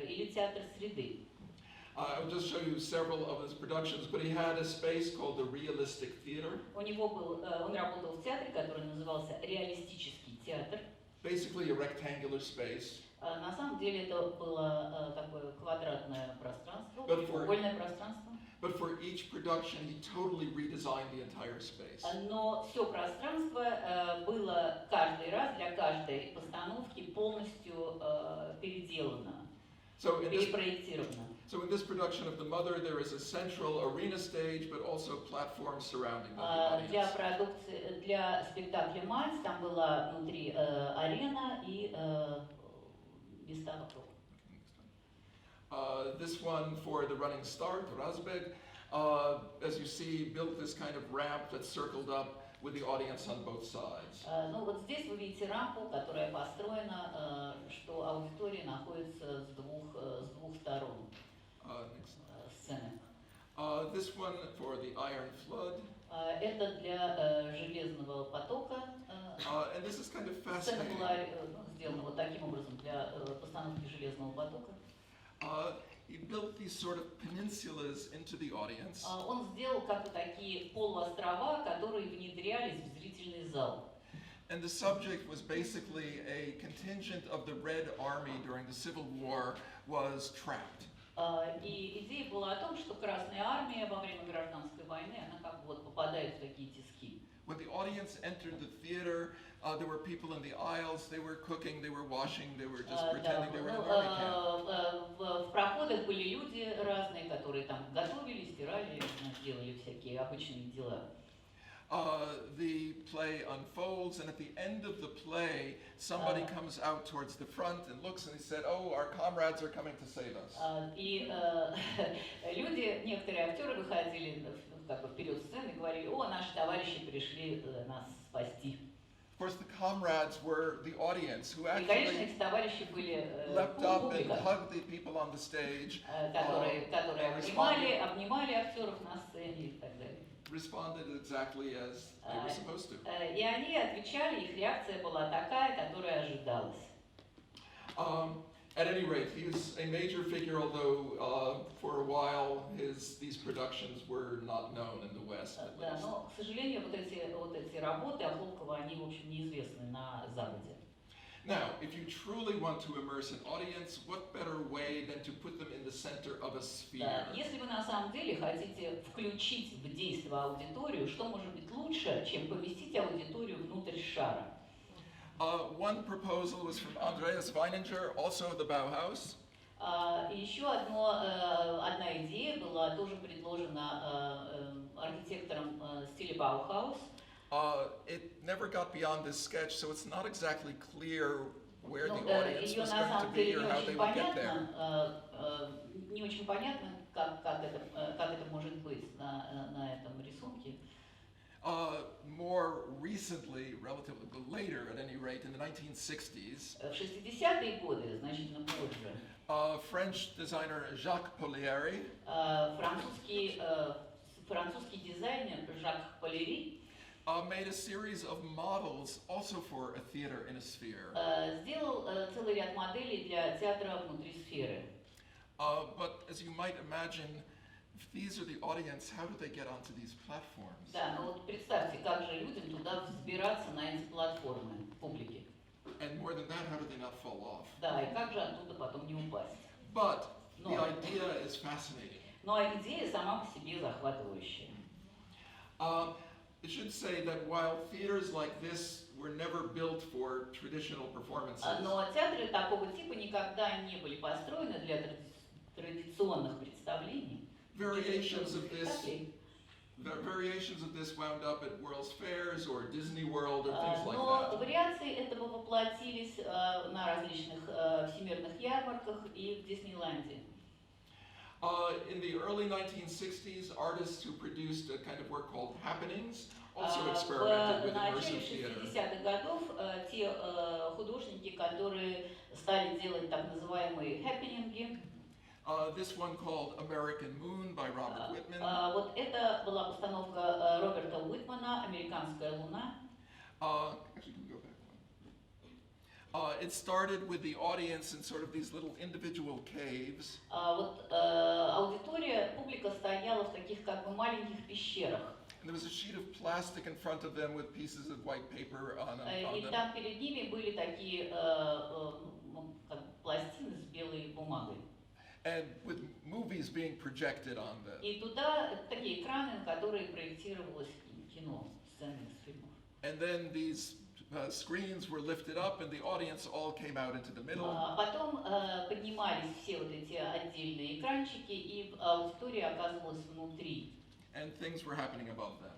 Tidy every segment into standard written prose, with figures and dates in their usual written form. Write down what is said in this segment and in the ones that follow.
или театр среды. I'll just show you several of his productions, but he had a space called the Realistic Theater. Он работал в театре, который назывался реалистический театр. Basically a rectangular space. На самом деле это было такое квадратное пространство, прямоугольное пространство. But for each production, he totally redesigned the entire space. Но все пространство было каждый раз для каждой постановки полностью переделано, перепроектировано. So in this production of The Mother, there is a central arena stage, but also platforms surrounding the audience. Для спектакля «Мать» там была внутри арена и места вокруг. This one for The Running Start, Razbeg, as you see, built this kind of ramp that circled up with the audience on both sides. Ну вот здесь вы видите рампу, которая построена, что аудитория находится с двух сторон сцены. This one for The Iron Flood. Это для железного потока. And this is kind of Сцена fascinating. была сделана вот таким образом для постановки железного потока. He built these sort of peninsulas into the audience. Он сделал как бы такие полуострова, которые внедрялись в зрительный зал. And the subject was basically a contingent of the Red Army during the Civil War was trapped. И идея была о том, что Красная Армия во время гражданской войны, она как бы вот попадает в такие тиски. When the audience entered the theater, there were people in the aisles, they were cooking, they were washing, they were just pretending they were in an army camp. В проходах были люди разные, которые там готовили, стирали, делали всякие обычные дела. The play unfolds, and at the end of the play, somebody comes out towards the front and looks, and he said, "Oh, our comrades are coming to save us." И люди, некоторые актеры выходили как бы вперед сцены и говорили: "О, наши товарищи пришли нас спасти." Of course, the comrades were the audience who И, конечно, actually эти товарищи были leapt up and публика, hugged the people on the stage, которые обнимали актеров на сцене и так далее. responded exactly as they were supposed to. И они отвечали, их реакция была такая, которая ожидалась. At any rate, he was a major figure, although for a while these productions were not known in the West, at Да, least. но, к сожалению, вот эти работы Ахлопкова, они, в общем, неизвестны на Западе. Now, if you truly want to immerse an audience, what better way than to put them in the center of a sphere? Да, если вы на самом деле хотите включить в действие аудиторию, что может быть лучше, чем поместить аудиторию внутрь шара? One proposal was from Andreas Weininger, also of the Bauhaus. И еще одна идея была тоже предложена архитектором стиля Баухаус. It never got beyond this sketch, so it's not exactly clear where the audience Ее was на going to самом be деле or how they would get there. не очень понятно, как это может быть на этом рисунке. More recently, relatively later at any rate, in the 1960s, В 60-е годы, значительно позже, French designer Jacques Polieri французский дизайнер Жак Полери made a series of models also for a theater in a sphere. Сделал целый ряд моделей для театра внутри сферы. But as you might imagine, if these are the audience, how do they get onto these platforms? Да, но вот представьте, как же людям туда взбираться на эти платформы публики. And more than that, how do they not fall off? Да, и как же оттуда потом не упасть. But the idea is fascinating. Но идея сама по себе захватывающая. I should say that while theaters like this were never built for traditional performances, Но театры такого типа никогда не были построены для традиционных представлений. variations of this wound up at World's Fairs or Disney World or things like Но that. вариации этого воплотились на различных всемирных ярмарках и в Диснейленде. In the early 1960s, artists who produced a kind of work called Happenings also experimented with immersive theater. В начале 60-х годов те художники, которые стали делать так называемые хэппенинги. This one called American Moon by Robert Whitman. Вот это была постановка Роберта Уитмана «Американская луна». Actually, can we go back It started with the audience in sort of these little individual caves. Вот аудитория, публика стояла в таких как бы маленьких пещерах. And there was a sheet of plastic in front of them with pieces of white paper on И them. там перед ними были такие как пластины с белой бумагой. And with movies being projected on them. И туда такие экраны, на которые проектировалось кино, сцены из фильмов. And then these screens were lifted up and the audience all came out into the middle. Потом поднимались все вот эти отдельные экранчики, и аудитория оказывалась внутри. And things were happening above them.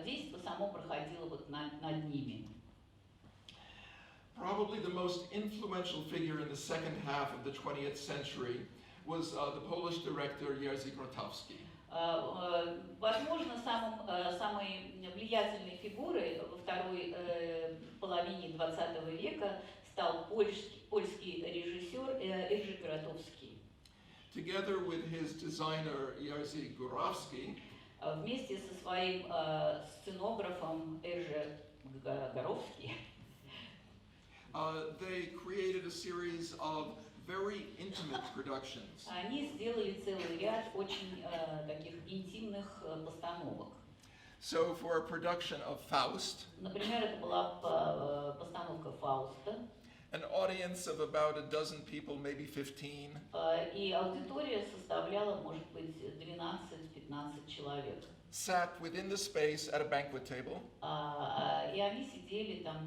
Действо само проходило вот над ними. Probably the most influential figure in the second half of the 20th century was the Polish director Jerzy Grotowski. Возможно, самой влиятельной фигурой во второй половине XX века стал польский режиссер Jerzy Grotowski. Together with his designer Jerzy Górowski, вместе со своим сценографом Jerzy Górowski, they created a series of very intimate productions. Они сделали целый ряд очень таких интимных постановок. So for a production of Faust, Например, это была постановка Фауста. an audience of about a dozen people, maybe 15, И аудитория составляла, может быть, 12-15 человек. sat within the space at a banquet table. И они сидели там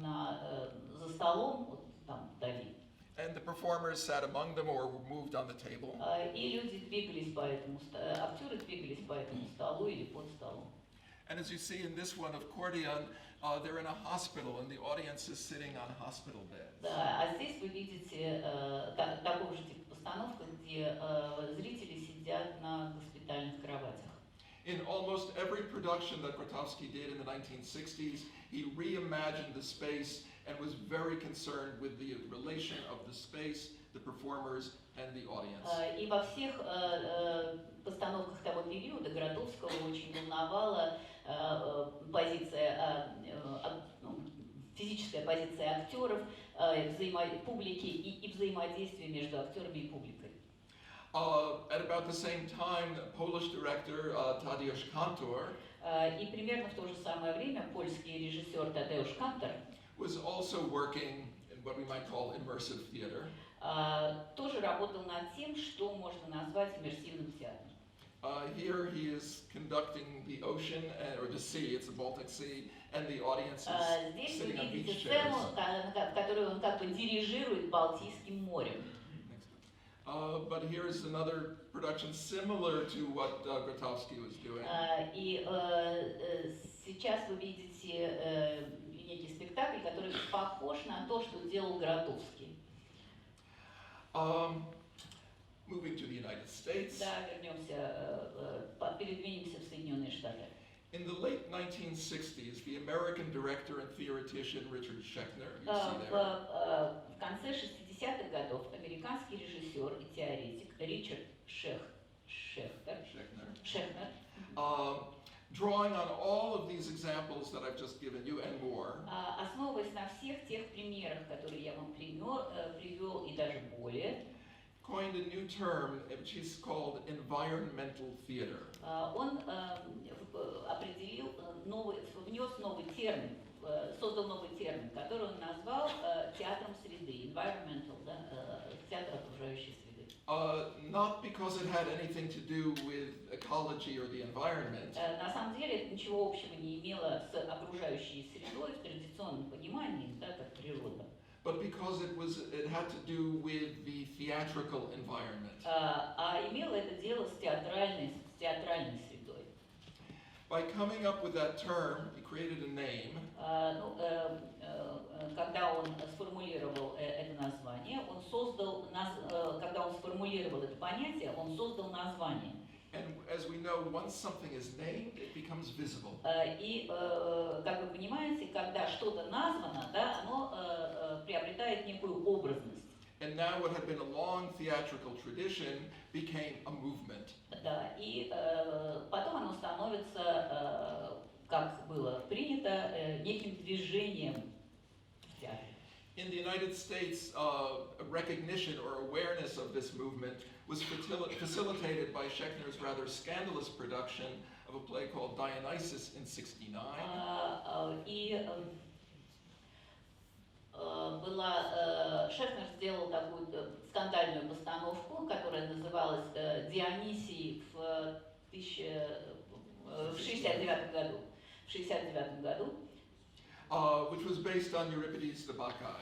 за столом, вот там вдали. And the performers sat among them or were moved on the table. И люди двигались по этому актеры двигались по этому столу или под столом. And as you see in this one of Cordion, they're in a hospital and the audience is sitting on hospital beds. Да, а здесь вы видите такого же типа постановка, где зрители сидят на госпитальных кроватях. In almost every production that Grotowski did in the 1960s, he reimagined the space and was very concerned with the relation of the space, the performers, and the audience. И во всех постановках того периода Гротовского очень волновала позиция, физическая позиция актеров, публики и взаимодействие между актерами и публикой. At about the same time, Polish director Tadeusz Kantor И примерно в то же самое время польский режиссер Тадeusz Kantor was also working in what we might call immersive theater. тоже работал над тем, что можно назвать иммерсивным театром. Here he is conducting the ocean or the sea, it's the Baltic Sea, and the audience is Здесь вы sitting on видите beach сцену, chairs. в которой он как бы дирижирует Балтийским морем. But here is another production similar to what Grotowski was doing. И сейчас вы видите некий спектакль, который похож на то, что делал Гротовский. Moving to the United States. Да, передвинемся в Соединенные Штаты. In the late 1960s, the American director and theoretician Richard Schechner, you see there, В конце 60-х годов американский режиссер и теоретик Ричард Шехнер, drawing on all of these examples that I've just given you and more, основываясь на всех тех примерах, которые я вам привел и даже более, coined a new term which is called environmental theater. Он определил внес новый термин, создал новый термин, который он назвал театром среды, environmental, театр окружающей среды. Not because it had anything to do with ecology or the environment, На самом деле это ничего общего не имело с окружающей средой в традиционном понимании, как природа. but because it had to do with the theatrical environment. А имело это дело с театральной средой. By coming up with that term, he created a name. Когда он сформулировал это название, когда он сформулировал это понятие, он создал название. And as we know, once something is named, it becomes visible. И, как вы понимаете, когда что-то названо, оно приобретает некую образность. And now what had been a long theatrical tradition became a movement. Да, и потом оно становится, как было принято, неким движением в театре. In the United States, recognition or awareness of this movement was facilitated by Schechner's rather scandalous production of a play called Dionysus in '69. Шефнер сделал такую скандальную постановку, которая называлась «Дионисий» в 69 году. Which was based on Euripides the Bacchae.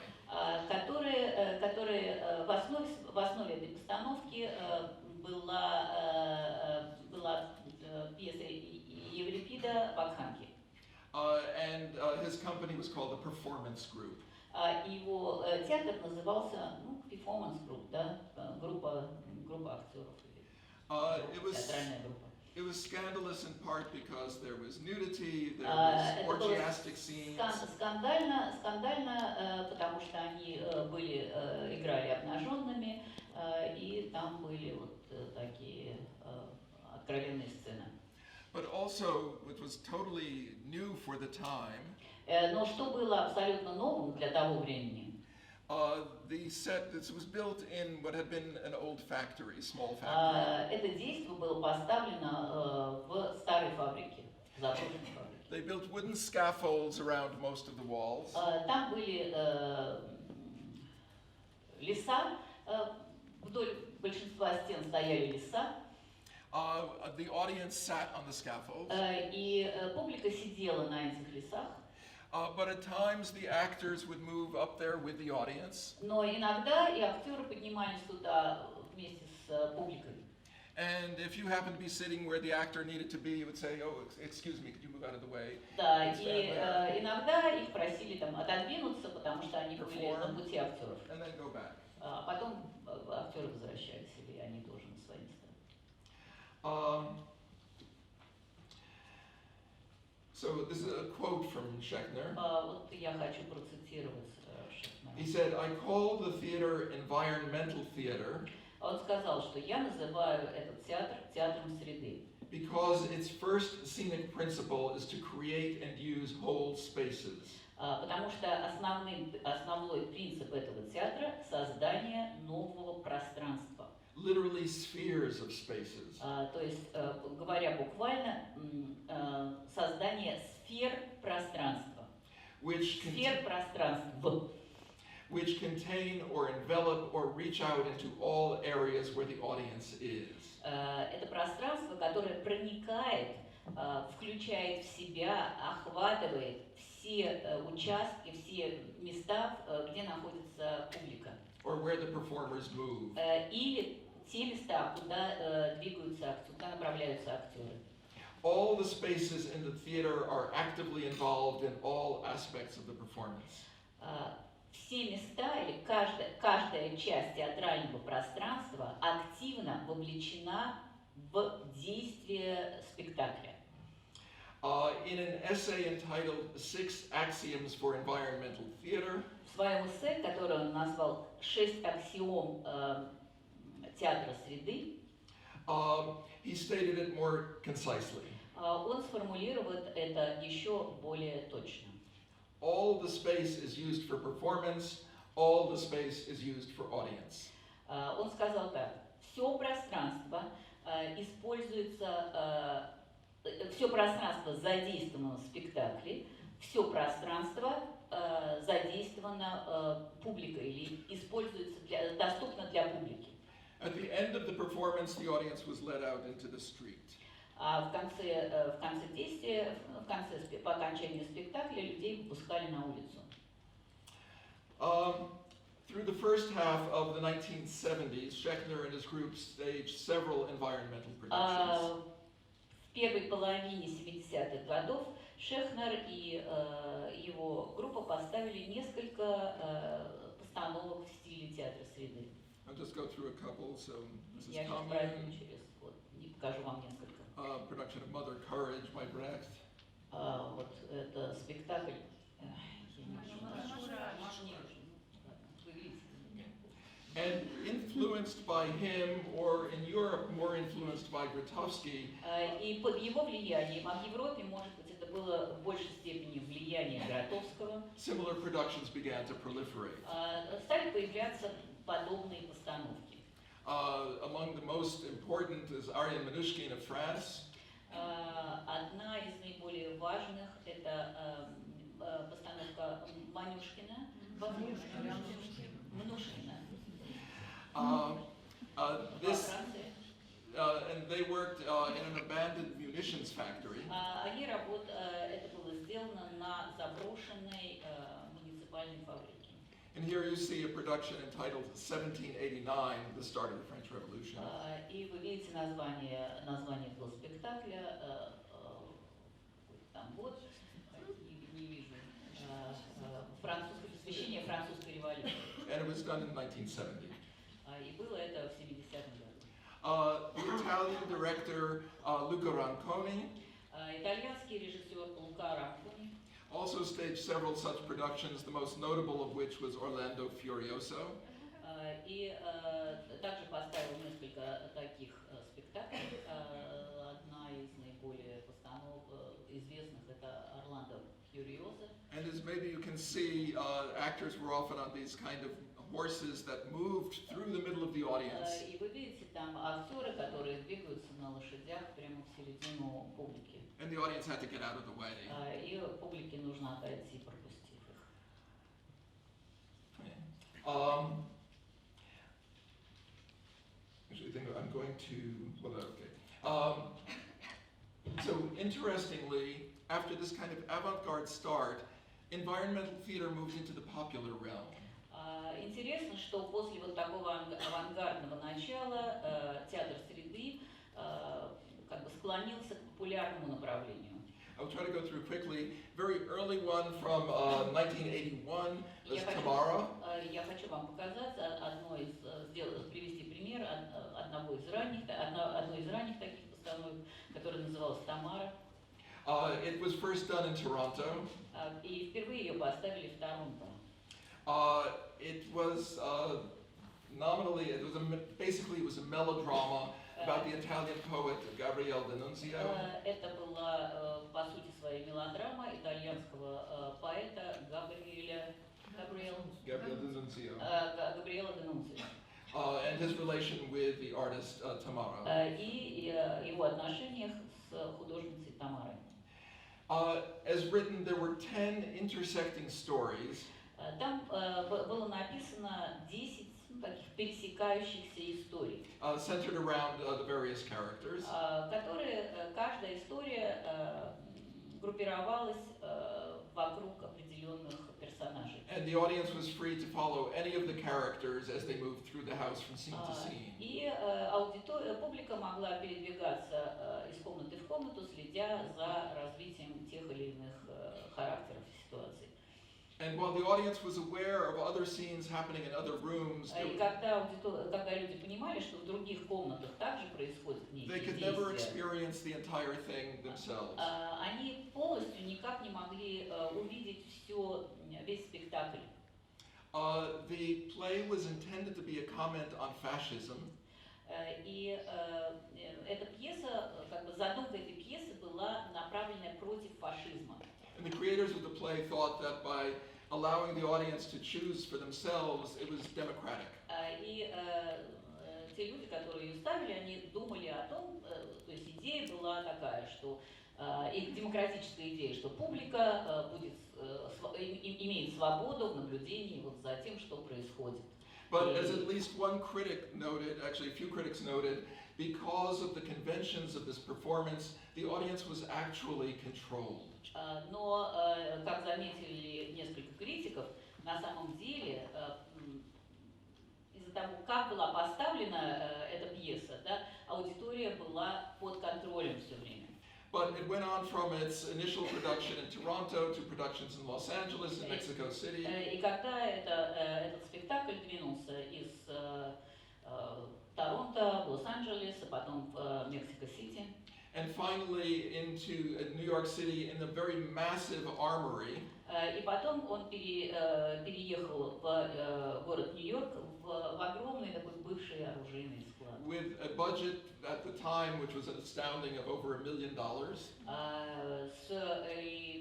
Который в основе этой постановки была пьеса Еврипида Бакханки. And his company was called the Performance Group. Его театр назывался Performance Group, да, группа актеров, театральная группа. It was scandalous in part because there was nudity, there was orgiastic scenes. Скандально, потому что они играли обнаженными, и там были вот такие откровенные сцены. But also, it was totally new for the time. Но что было абсолютно новым для того времени? The set this was built in what had been an old factory, small factory. Это действие было поставлено в старой фабрике, заброшенной фабрике. They built wooden scaffolds around most of the walls. Там были леса, вдоль большинства стен стояли леса. The audience sat on the scaffolds. И публика сидела на этих лесах. But at times the actors would move up there with the audience. Но иногда и актеры поднимались туда вместе с публикой. And if you happen to be sitting where the actor needed to be, you would say, "Oh, excuse me, could you move out of the way?" Да, и иногда их просили там отодвинуться, потому что они были на пути актеров. And then go back. Потом актеры возвращались, или они тоже на свои места. So this is a quote from Schechner. Вот я хочу процитировать Шехнера. He said, "I call the theater environmental theater." Он сказал, что я называю этот театр театром среды. Because its first scenic principle is to create and use whole spaces. Потому что основной принцип этого театра — создание нового пространства. Literally spheres of spaces. То есть, говоря буквально, создание сфер пространства. Сфер пространства. Which contain or envelop or reach out into all areas where the audience is. Это пространство, которое проникает, включает в себя, охватывает все участки, все места, где находится публика. Or where the performers move. Или те места, куда двигаются актеры, куда направляются актеры. All the spaces in the theater are actively involved in all aspects of the performance. Все места или каждая часть театрального пространства активно вовлечена в действие спектакля. In an essay entitled "6 Axioms for Environmental Theater", в своем эссе, которое он назвал «6 аксиом театра среды», he stated it more concisely. Он сформулировал это еще более точно. All the space is used for performance, all the space is used for audience. Он сказал так: все пространство используется, все пространство задействовано в спектакле, все пространство задействовано публикой или используется доступно для публики. At the end of the performance, the audience was led out into the street. В конце действия, по окончании спектакля людей выпускали на улицу. Through the first half of the 1970s, Schechner and his group staged several environmental productions. В первой половине 70-х годов Шехнер и его группа поставили несколько постановок в стиле театра среды. I'll just go through a couple. So this is Я сейчас пройду через, покажу вам несколько. Production of Mother Courage by Brecht. Вот это спектакль. And influenced by him, or in Europe, more influenced by Grotowski. И под его влиянием, а в Европе, может быть, это было в большей степени влияние Гротовского. Similar productions began to proliferate. Стали появляться подобные постановки. Among the most important is Ariane Mnouchkine of France. Одна из наиболее важных – это постановка Мнушкина. This and they worked in an abandoned munitions factory. Это было сделано на заброшенной муниципальной фабрике. And here you see a production entitled 1789, the start of the French Revolution. И вы видите название этого спектакля, там вот, не вижу, посвящение французской революции. And it was done in 1970. И было это в 70-м году. The Italian director Luca Ronconi Итальянский режиссер Лука Ранкони also staged several such productions, the most notable of which was Orlando Furioso. И также поставил несколько таких спектаклей. Одна из наиболее постановок известных это Орландо Фьюриоза. And as maybe you can see, actors were often on these kind of horses that moved through the middle of the audience. И вы видите там актеры, которые двигаются на лошадях прямо в середину публики. And the audience had to get out of the way. И публике нужно отойти, пропустив их. Actually, I think I'm going to. Well, okay. So interestingly, after this kind of avant-garde start, environmental theater moved into the popular realm. Интересно, что после вот такого авангардного начала театр среды как бы склонился к популярному направлению. I'll try to go through quickly. Very early one from 1981 is Tamara. Я хочу вам показать привести пример одной из ранних таких постановок, которая называлась «Тамара». It was first done in Toronto. И впервые ее поставили в Торонто. It was nominally, basically it was a melodrama about the Italian poet Gabriele D'Annunzio. Это была по сути своей мелодрама итальянского поэта Габриэла D'Annunzio. And his relation with the artist Tamara. И его отношениях с художницей Тамарой. As written, there were 10 intersecting stories. Там было написано 10 таких пересекающихся историй, centered around the various characters. Которые каждая история группировалась вокруг определенных персонажей. And the audience was free to follow any of the characters as they moved through the house from scene to scene. И публика могла передвигаться из комнаты в комнату, следя за развитием тех или иных характеров ситуаций. And while the audience was aware of other scenes happening in other rooms, И когда люди понимали, что в других комнатах также происходят they некие could never действия, experience the entire thing themselves. Они полностью никак не могли увидеть весь спектакль. The play was intended to be a comment on fascism. И эта пьеса, как бы задумка этой пьесы была направлена против фашизма. And the creators of the play thought that by allowing the audience to choose for themselves, it was democratic. И те люди, которые ее ставили, они думали о том, то есть идея была такая, что их демократическая идея, что публика имеет свободу в наблюдении вот за тем, что происходит. But as at least one critic noted, actually a few critics noted, because of the conventions of this performance, the audience was actually controlled. Но, как заметили несколько критиков, на самом деле, из-за того, как была поставлена эта пьеса, да, аудитория была под контролем все время. But it went on from its initial production in Toronto to productions in Los Angeles and Mexico City. И когда этот спектакль двинулся из Торонто в Лос-Анджелес, а потом в Мексико-Сити. And finally into New York City in the very massive armory. И потом он переехал в город Нью-Йорк в огромный такой бывший оружейный склад. вклад. with a budget at the time which was an astounding of over $1 million.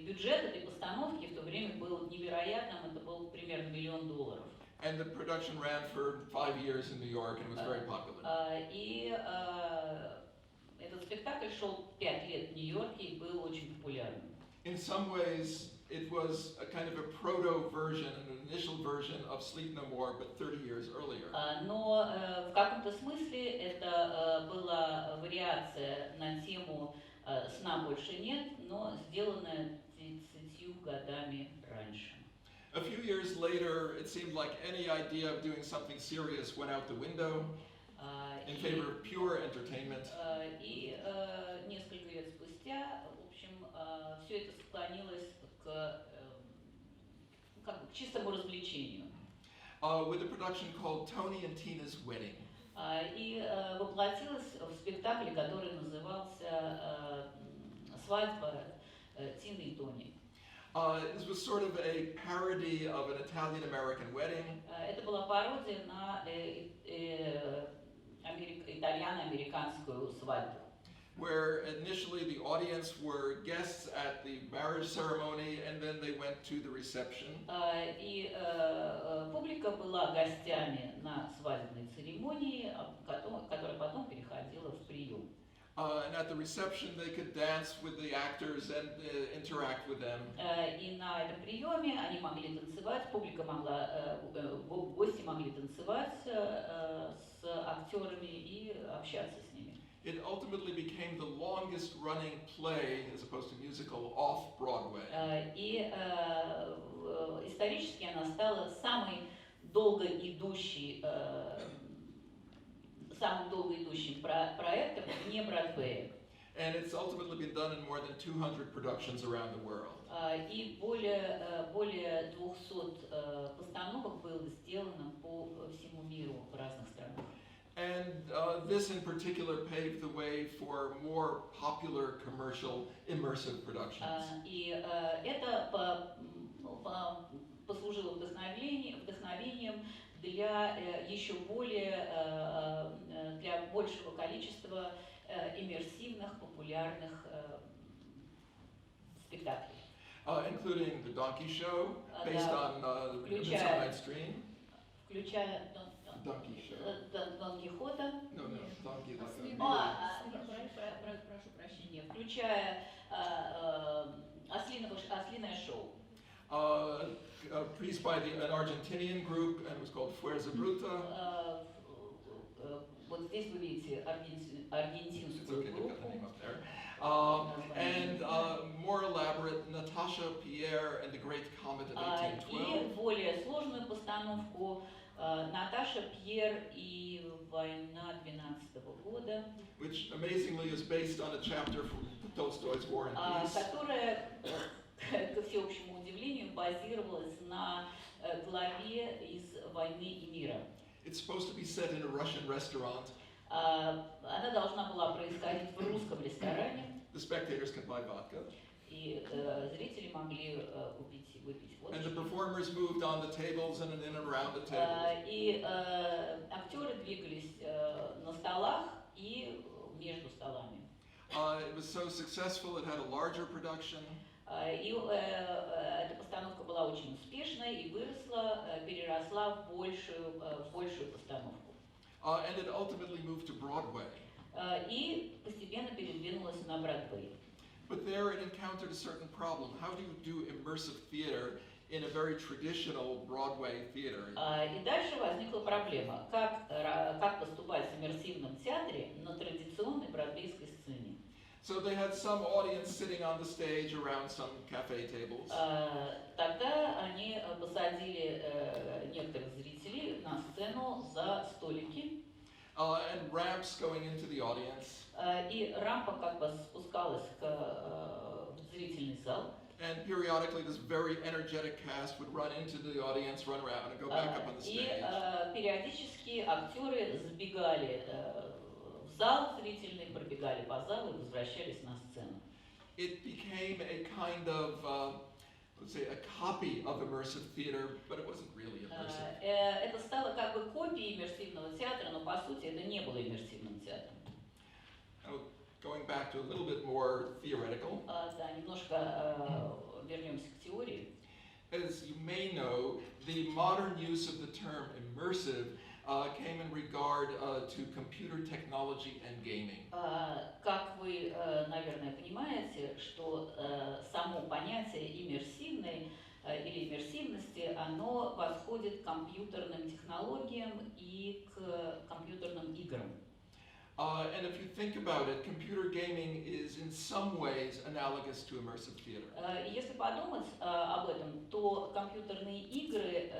Бюджет этой постановки в то время был невероятным, это был примерно $1 миллион. And the production ran for 5 years in New York and was very popular. И этот спектакль шел 5 лет в Нью-Йорке и был очень популярным. In some ways, it was a kind of a proto-version, an initial version of Sleep No More, but 30 years earlier. Но в каком-то смысле это была вариация на тему «Сна больше нет», но сделанная 30 годами раньше. A few years later, it seemed like any idea of doing something serious went out the window in favor of pure entertainment. И несколько лет спустя, в общем, все это склонилось к чистому развлечению. With a production called Tony and Tina's Wedding. И воплотилось в спектакле, который назывался «Свадьба Тины и Тони». This was sort of a parody of an Italian-American wedding. Это была пародия на итальяно-американскую свадьбу. Where initially the audience were guests at the marriage ceremony and then they went to the reception. И публика была гостями на свадебной церемонии, которая потом переходила в прием. And at the reception they could dance with the actors and interact with them. И на этом приеме они могли танцевать, публика могла, гости могли танцевать с актерами и общаться с ними. It ultimately became the longest running play, as opposed to musical, off Broadway. И исторически она стала самым долго идущим проектом вне Бродвея. And it's ultimately been done in more than 200 productions around the world. И более 200 постановок было сделано по всему миру в разных странах. And this in particular paved the way for more popular commercial immersive productions. И это послужило вдохновением для еще для большего количества иммерсивных популярных спектаклей. Including The Donkey Show, based on Midsummer Night's Dream. Включая Donkey Show. Дон Кихота. No, Donkey like Прошу прощения. Включая ослиное шоу. Produced by an Argentinian group, and it was called Fuerza Bruta. Вот здесь вы видите аргентинскую группу. And more elaborate, Natasha, Pierre, and the Great Comet of И 1812. более сложную постановку Наташа, Пьер и война 12-го года, Which amazingly is based on a chapter from Tolstoy's War and Peace. которая, ко всеобщему удивлению, базировалась на главе из «Войны и мира». It's supposed to be set in a Russian restaurant. Она должна была происходить в русском ресторане, The spectators can buy vodka. и зрители могли купить и выпить And the водочки. performers moved on the tables and in and around the tables. И актеры двигались на столах и между столами. It was so successful, it had a larger production. И эта постановка была очень успешной и переросла в большую постановку. And it ultimately moved to Broadway. И постепенно передвинулась на Бродвей. But there it encountered a certain problem. How do you do immersive theater in a very traditional Broadway theater? И дальше возникла проблема, как поступать в иммерсивном театре на традиционной бродвейской сцене. So they had some audience sitting on the stage around some cafe tables. Тогда они посадили некоторых зрителей на сцену за столики. And ramps going into the audience. И рампа как бы спускалась в зрительный зал. And periodically this very energetic cast would run into the audience, run around and go back up on the И stage. периодически актеры забегали в зал зрительный, пробегали по залу и возвращались на сцену. It became a kind of, let's say, a copy of immersive theater, but it wasn't really immersive. Это стало как бы копией иммерсивного театра, но по сути это не было иммерсивным театром. Going back to a little bit more theoretical. Да, немножко вернемся к теории. As you may know, the modern use of the term immersive came in regard to computer technology and gaming. Как вы, наверное, понимаете, что само понятие иммерсивной или иммерсивности, оно восходит к компьютерным технологиям и к компьютерным играм. And if you think about it, computer gaming is in some ways analogous to immersive theater. Если подумать об этом, то компьютерные игры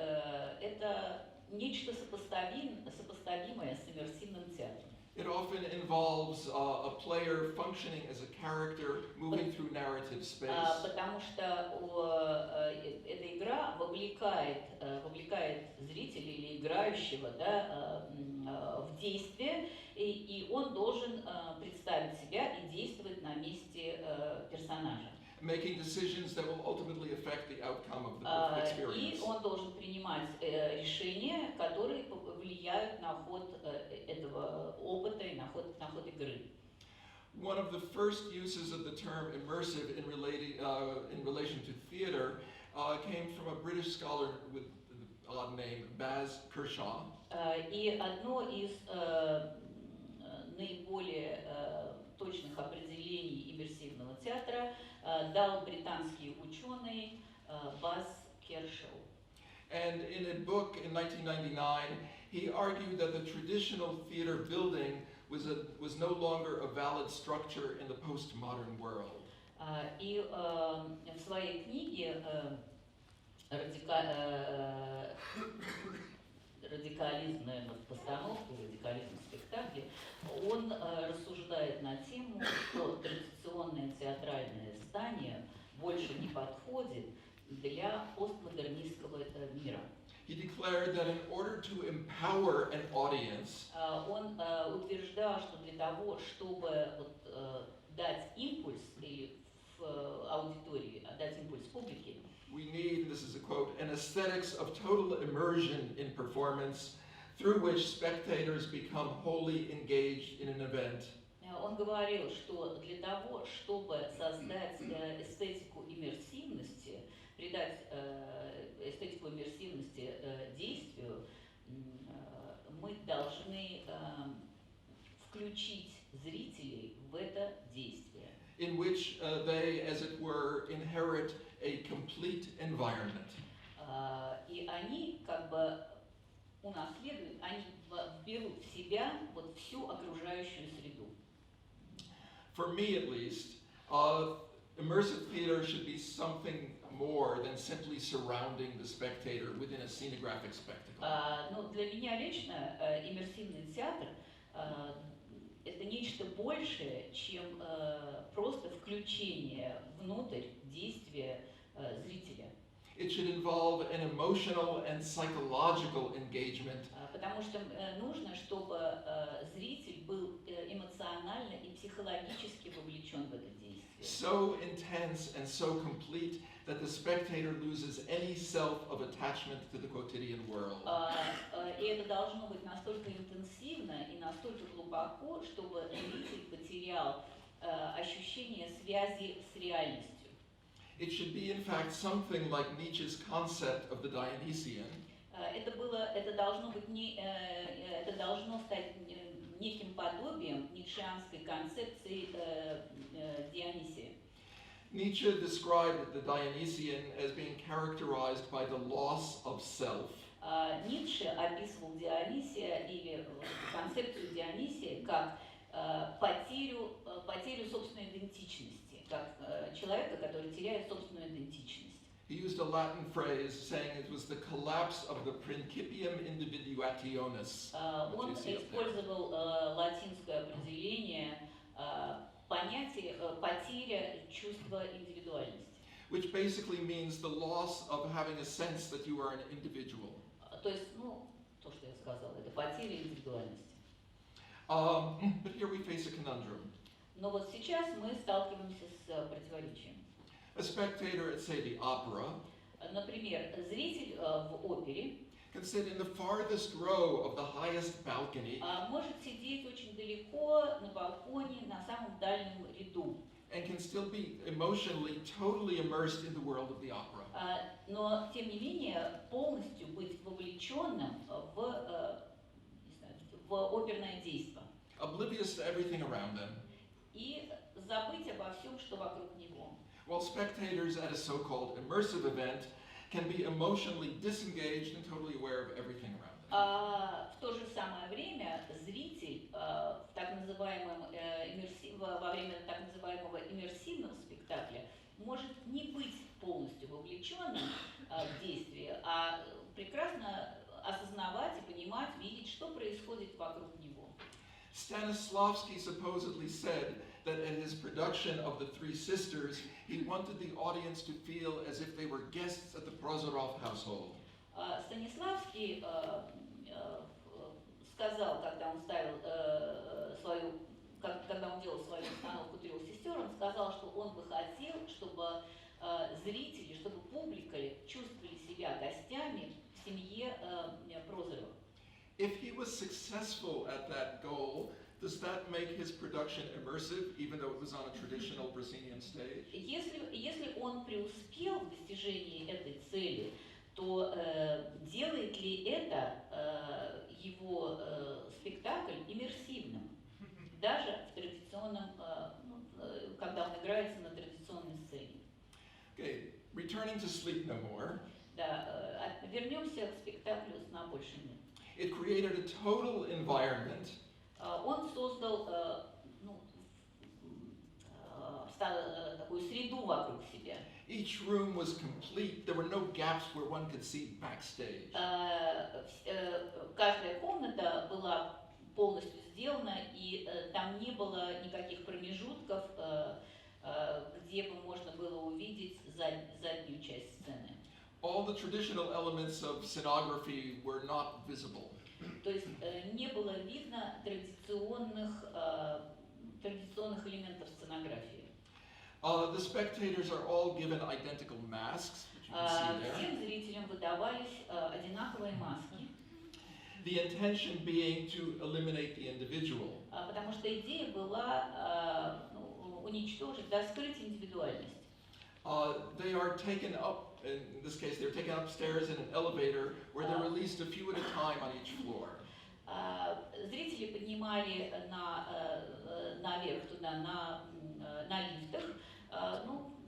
это нечто сопоставимое с иммерсивным театром. It often involves a player functioning as a character, moving through narrative space. Потому что эта игра вовлекает зрителя или играющего, да, в действие, и он должен представить себя и действовать на месте персонажа. Making decisions that will ultimately affect the outcome of the experience. И он должен принимать решения, которые влияют на ход этого опыта и на ход игры. One of the first uses of the term immersive in relation to theater came from a British scholar with the odd name, Baz Kershaw. И одно из наиболее точных определений иммерсивного театра дал британский ученый Баз Кершоу. And in a book in 1999, he argued that the traditional theater building was no longer a valid structure in the postmodern world. И в своей книге «Радикализм, наверное, в постановке, радикализм в спектакле», он рассуждает на тему, что традиционное театральное здание больше не подходит для постмодернистского мира. He declared that in order to empower an audience, Он утверждал, что для того, чтобы дать импульс или в аудитории, дать импульс публике, we need, this is a quote, an aesthetics of total immersion in performance through which spectators become wholly engaged in an event. Он говорил, что для того, чтобы создать эстетику иммерсивности, придать эстетику иммерсивности действию, мы должны включить зрителей в это действие. In which they, as it were, inherit a complete environment. И они как бы унаследуют, они берут в себя вот всю окружающую среду. For me, at least, immersive theater should be something more than simply surrounding the spectator within a scenographic spectacle. Но для меня лично иммерсивный театр это нечто большее, чем просто включение внутрь действия зрителя. It should involve an emotional and psychological engagement. Потому что нужно, чтобы зритель был эмоционально и психологически вовлечен в это действие. So intense and so complete that the spectator loses any self of attachment to the quotidian world. И это должно быть настолько интенсивно и настолько глубоко, чтобы зритель потерял ощущение связи с реальностью. It should be, in fact, something like Nietzsche's concept of the Dionysian. Это должно стать неким подобием ницшеанской концепции Дионисия. Nietzsche described the Dionysian as being characterized by the loss of self. Ницше описывал Дионисия или концепцию Дионисия как потерю собственной идентичности, как человека, который теряет собственную идентичность. He used a Latin phrase saying it was the collapse of the principium individuationis. Он использовал латинское определение понятие потеря чувства индивидуальности. Which basically means the loss of having a sense that you are an individual. То есть, то, что я сказала, это потеря индивидуальности. But here we face a conundrum. Но вот сейчас мы сталкиваемся с противоречием. A spectator at, say, the opera Например, зритель в опере can sit in the farthest row of the highest balcony может сидеть очень далеко на балконе, на самом дальнем ряду. and can still be emotionally totally immersed in the world of the opera. Но, тем не менее, полностью быть вовлеченным в оперное действо. Oblivious to everything around them, И забыть обо всем, что вокруг него. while spectators at a so-called immersive event can be emotionally disengaged and totally aware of everything around them. В то же самое время зритель во время так называемого иммерсивного спектакля может не быть полностью вовлеченным в действие, а прекрасно осознавать и понимать, видеть, что происходит вокруг него. Stanislavski supposedly said that in his production of The Three Sisters, he wanted the audience to feel as if they were guests at the Prozorov household. Станиславский сказал, когда он делал свою постановку «Трех сестер», он сказал, что он бы хотел, чтобы зрители, чтобы публика чувствовали себя гостями в семье Прозорова. If he was successful at that goal, does that make his production immersive, even though it was on a traditional proscenium stage? Если он преуспел в достижении этой цели, то делает ли это его спектакль иммерсивным, даже в традиционном, когда он играется на традиционной сцене? Okay, returning to Sleep No More. Да, вернемся к спектаклю «Сна больше нет». It created a total environment Он создал такую среду вокруг себя. Each room was complete. There were no gaps where one could see backstage. Каждая комната была полностью сделана, и там не было никаких промежутков, где бы можно было увидеть заднюю часть сцены. All the traditional elements of scenography were not visible. То есть не было видно традиционных элементов сценографии. The spectators are all given identical masks, which you can see there. Всем зрителям выдавались одинаковые маски. The intention being to eliminate the individual. Потому что идея была уничтожить, скрыть индивидуальность. They are taken up, in this case, they're taken upstairs in an elevator where they're released a few at a time on each floor. Зрители поднимали наверх туда на лифтах,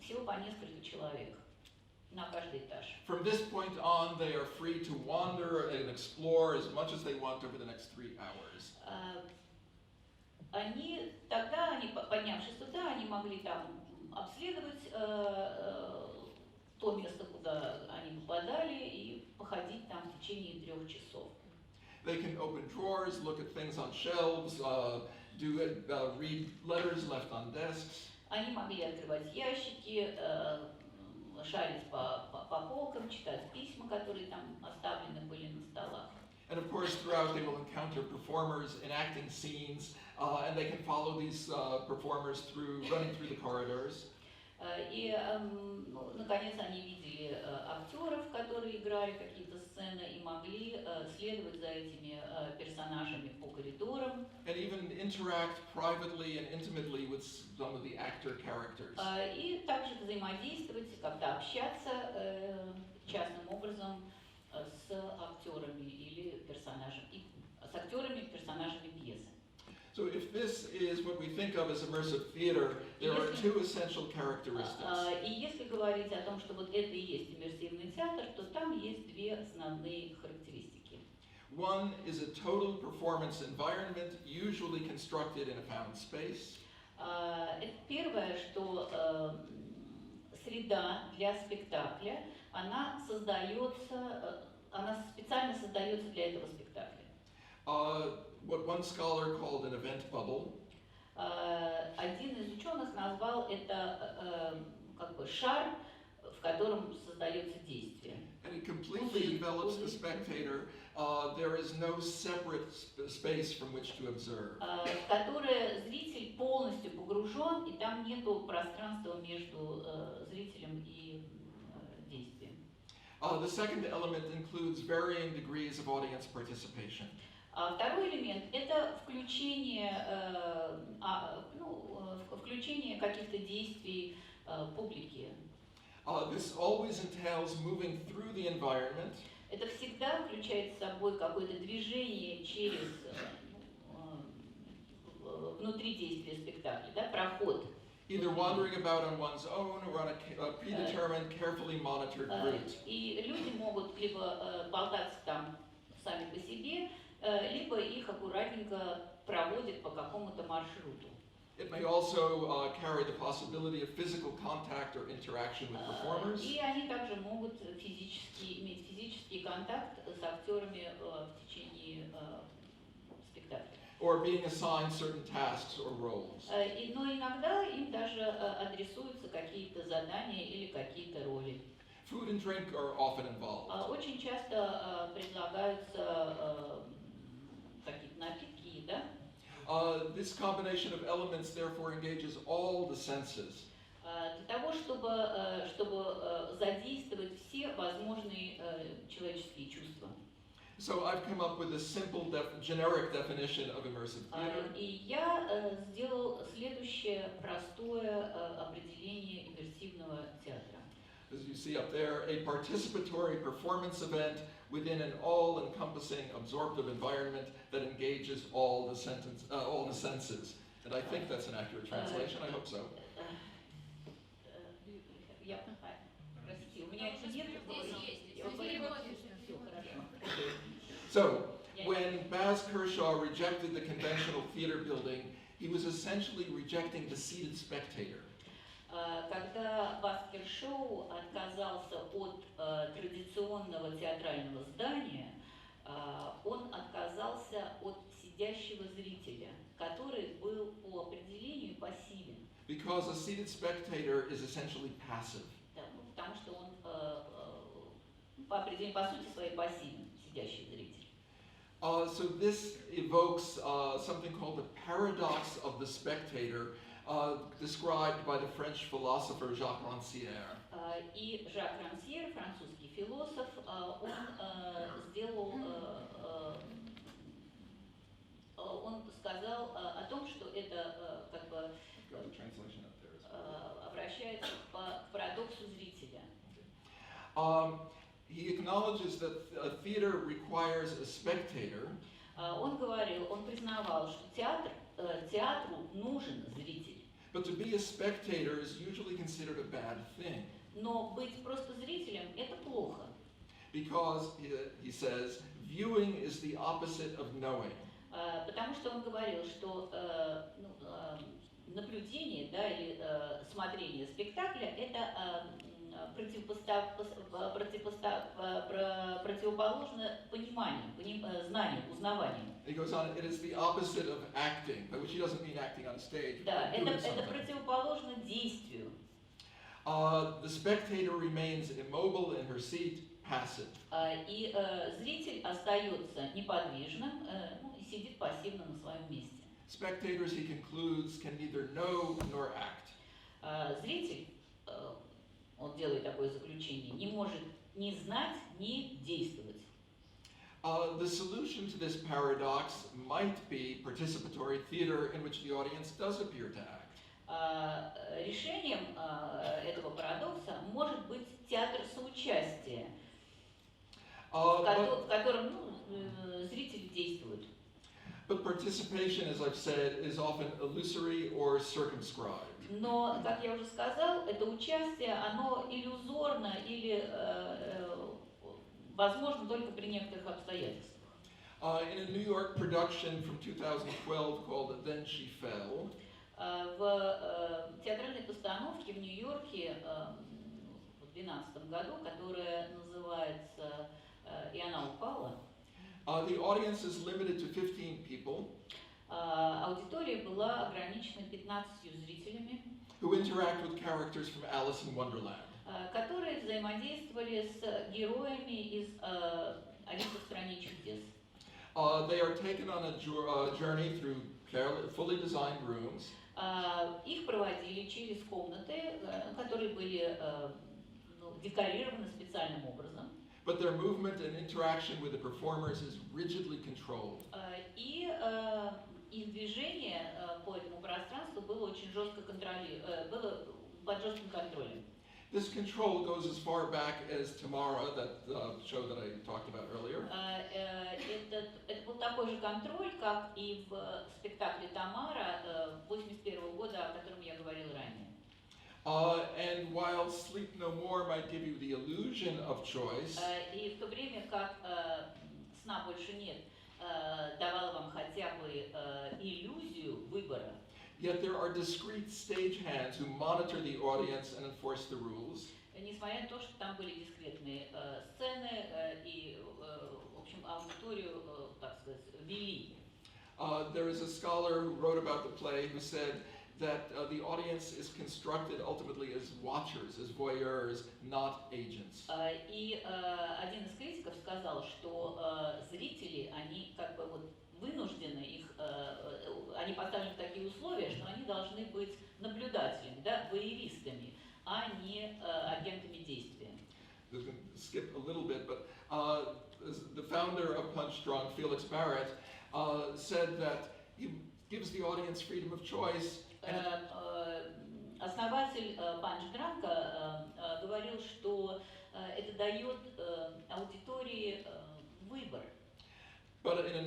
всего по несколько человек на каждый этаж. From this point on, they are free to wander and explore as much as they want over the next 3 hours. Поднявшись туда, они могли там обследовать то место, куда они попадали, и походить там в течение 3 часов. They can open drawers, look at things on shelves, read letters left on desks. Они могли открывать ящики, шарить по полкам, читать письма, которые там оставлены были на столах. And of course, throughout they will encounter performers enacting scenes, and they can follow these performers running through the corridors. И, наконец, они видели актеров, которые играли какие-то сцены, и могли следовать за этими персонажами по коридорам. And even interact privately and intimately with some of the actor characters. И также взаимодействовать, как-то общаться частным образом с актерами или персонажами, с актерами, персонажами пьесы. So if this is what we think of as immersive theater, there are two essential characteristics. И если говорить о том, что вот это и есть иммерсивный театр, то там есть 2 основные характеристики. One is a total performance environment, usually constructed in a found space. Это первое, что среда для спектакля, она специально создается для этого спектакля. What one scholar called an event bubble. Один из ученых назвал это как бы шар, в котором создается действие. And it completely envelops the spectator. There is no separate space from which to observe. В которое зритель полностью погружен, и там нету пространства между зрителем и действием. The second element includes varying degrees of audience participation. Второй элемент – это включение каких-то действий публики. This always entails moving through the environment. Это всегда включает в собой какое-то движение через внутри действия спектакля, да, проход. Either wandering about on one's own or on a predetermined, carefully monitored route. И люди могут либо болтаться там сами по себе, либо их аккуратненько проводят по какому-то маршруту. It may also carry the possibility of physical contact or interaction with performers. И они также могут иметь физический контакт с актерами в течение спектакля. Or being assigned certain tasks or roles. Но иногда им даже адресуются какие-то задания или какие-то роли. Food and drink are often involved. Очень часто предлагаются какие-то напитки, еда. This combination of elements therefore engages all the senses. Для того, чтобы задействовать все возможные человеческие чувства. So I've come up with a simple generic definition of immersive theater. И я сделал следующее простое определение иммерсивного театра. As you see up there, a participatory performance event within an all-encompassing absorptive environment that engages all the senses. And I think that's an accurate translation, I hope so. Простите, у меня это нет. So, when Baz Kershaw rejected the conventional theater building, he was essentially rejecting the seated spectator. Когда Баз Кершоу отказался от традиционного театрального здания, он отказался от сидящего зрителя, который был по определению пассивен. Because a seated spectator is essentially passive. Да, потому что он по определению, по сути своей, пассивен, сидящий зритель. So this evokes something called the paradox of the spectator, described by the French philosopher Jacques Rancière. И Жак Рансьер, французский философ, он сказал о том, что это как бы обращается к парадоксу зрителя. He acknowledges that a theater requires a spectator. Он признавал, что театру нужен зритель. But to be a spectator is usually considered a bad thing. Но быть просто зрителем – это плохо. Because, he says, viewing is the opposite of knowing. Потому что он говорил, что наблюдение, да, или смотрение спектакля – это противоположно пониманию, знанию, узнаванию. He goes on, it is the opposite of acting, by which he doesn't mean acting on a stage. Да, это противоположно действию. The spectator remains immobile in her seat, passive. И зритель остается неподвижным и сидит пассивно на своем месте. Spectators, he concludes, can neither know nor act. Зритель, он делает такое заключение, не может ни знать, ни действовать. The solution to this paradox might be participatory theater in which the audience does appear to act. Решением этого парадокса может быть театр соучастия, в котором зритель действует. But participation, as I've said, is often illusory or circumscribed. Но, как я уже сказал, это участие, оно иллюзорно или возможно только при некоторых обстоятельствах. In a New York production from 2012 called Then She Fell, В театральной постановке в Нью-Йорке в 2012 году, которая называется «И она упала», the audience is limited to 15 people аудитория была ограничена 15 зрителями, who interact with characters from Alice in Wonderland. Которые взаимодействовали с героями из «Алисы в стране чудес». They are taken on a journey through fully designed rooms. Их проводили через комнаты, которые были декорированы специальным образом. But their movement and interaction with the performers is rigidly controlled. И их движение по этому пространству было очень жестко было под жестким контролем. This control goes as far back as Tamara, that show that I talked about earlier. Это был такой же контроль, как и в спектакле «Тамара» 1981 года, о котором я говорил ранее. And while Sleep No More might give you the illusion of choice, И в то время как «Сна больше нет» давала вам хотя бы иллюзию выбора, yet there are discrete stagehands who monitor the audience and enforce the rules. Несмотря на то, что там были дискретные сцены и, в общем, аудиторию, так сказать, вели. There is a scholar who wrote about the play who said that the audience is constructed ultimately as watchers, as voyeurs, not agents. И один из критиков сказал, что зрители, они как бы вот вынуждены они поставлены в такие условия, что они должны быть наблюдателями, да, воеристами, а не агентами действия. I'm going to skip a little bit, but the founder of Punch Drunk, Felix Barrett, said that he gives the audience freedom of choice. Основатель панч-дранка говорил, что это дает аудитории выбор. But in an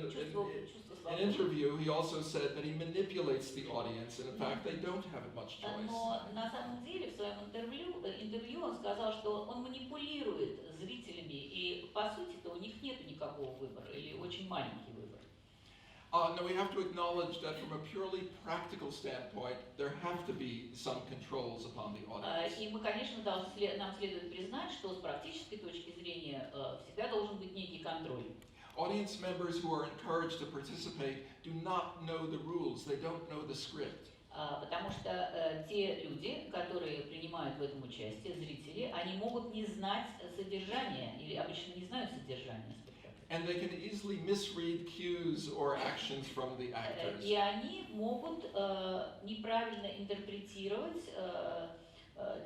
interview, he also said that he manipulates the audience, and in fact, they don't have much choice. Но на самом деле в своем интервью он сказал, что он манипулирует зрителями, и по сути-то у них нет никакого выбора, или очень маленький выбор. Now we have to acknowledge that from a purely practical standpoint, there have to be some controls upon the audience. И мы, конечно, нам следует признать, что с практической точки зрения всегда должен быть некий контроль. Audience members who are encouraged to participate do not know the rules, they don't know the script. Потому что те люди, которые принимают в этом участие, зрители, они могут не знать содержания, или обычно не знают содержания спектакля. And they can easily misread cues or actions from the actors. И они могут неправильно интерпретировать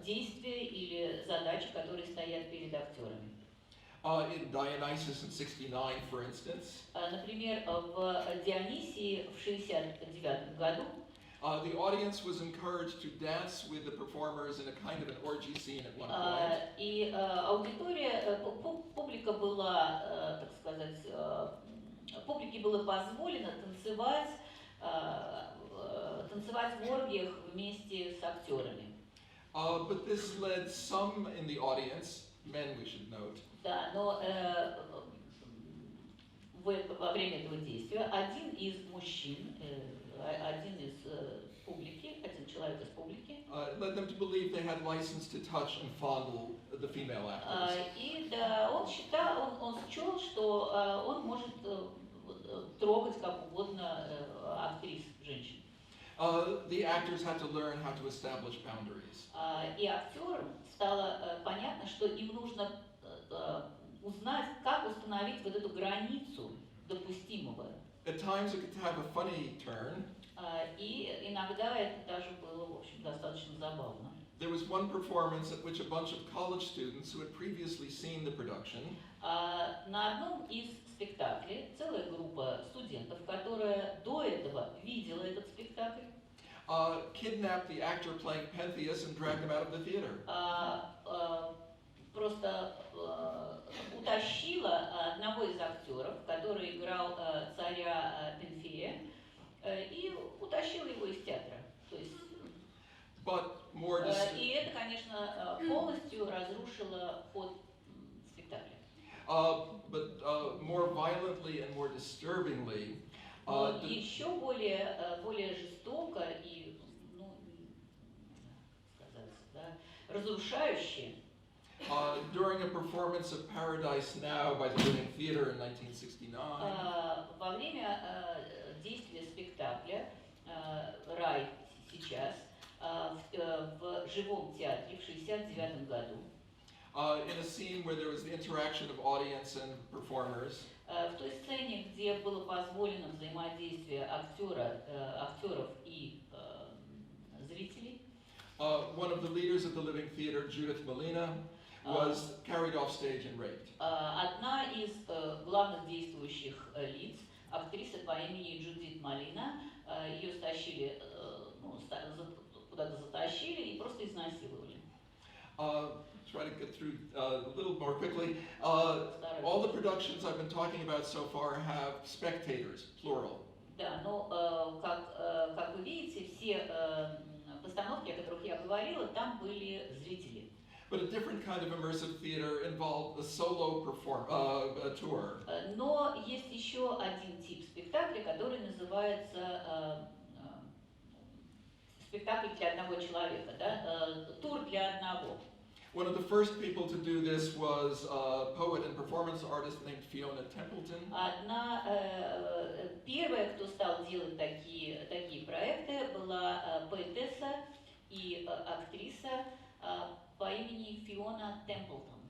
действия или задачи, которые стоят перед актерами. In Dionysus in 69, for instance, Например, в Дионисии в 69 году the audience was encouraged to dance with the performers in a kind of an orgy scene at one point. И аудитория, публика была, так сказать, публике было позволено танцевать в оргиях вместе с актерами. But this led some in the audience, men we should note, Да, но во время этого действия один из мужчин, один из публики, один человек из публики, led them to believe they had license to touch and fondle the female actors. И да, он счел, что он может трогать как угодно актрис, женщин. The actors had to learn how to establish boundaries. И актерам стало понятно, что им нужно узнать, как установить вот эту границу допустимого. At times it could have a funny turn. И иногда это даже было, в общем, достаточно забавно. There was one performance at which a bunch of college students who had previously seen the production На одном из спектаклей целая группа студентов, которая до этого видела этот спектакль, kidnapped the actor playing Pentheus and dragged him out of the theater. Просто утащила одного из актеров, который играл царя Пенфея, и утащила его из театра. То есть, и это, конечно, полностью разрушило ход спектакля. But more violently and more disturbingly, еще более жестоко и, разрушающе. During a performance of Paradise Now by the Living Theatre in 1969, во время действия спектакля «Рай сейчас» в живом театре в 1969 году, in a scene where there was the interaction of audience and performers, в той сцене, где было позволено взаимодействие актеров и зрителей, one of the leaders of the Living Theatre, Judith Malina, was carried off stage and raped. Одна из главных действующих лиц, актриса по имени Джудит Малина, ее стащили, куда-то затащили и просто изнасиловали. Try to get through a little more quickly. All the productions I've been talking about so far have spectators, plural. Да, но как вы видите, все постановки, о которых я говорила, там были зрители. But a different kind of immersive theater involved a solo tour. Но есть еще один тип спектакля, который называется спектакль для одного человека, да? Тур для одного. One of the first people to do this was a poet and performance artist named Fiona Templeton. Первая, кто стал делать такие проекты, была поэтесса и актриса по имени Фиона Темплтон.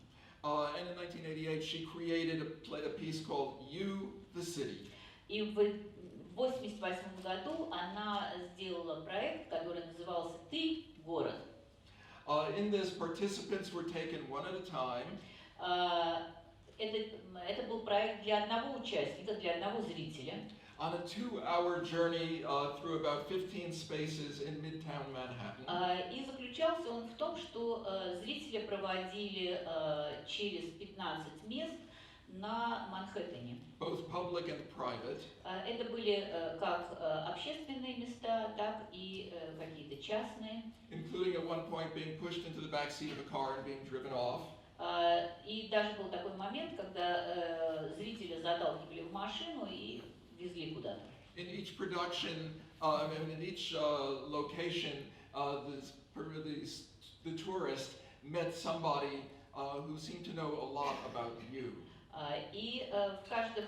And in 1988 she created a piece called You, the City. И в 1988 году она сделала проект, который назывался «Ты, город». In this, participants were taken one at a time. Это был проект для одного участника, для одного зрителя. On a 2-hour journey through about 15 spaces in Midtown Manhattan. И заключался он в том, что зрители проводили через 15 мест на Манхэттене. Both public and private. Это были как общественные места, так и какие-то частные. Including at one point being pushed into the back seat of a car and being driven off. И даже был такой момент, когда зрителя заталкивали в машину и везли куда-то. In each production, in each location, the tourist met somebody who seemed to know a lot about you. И в каждом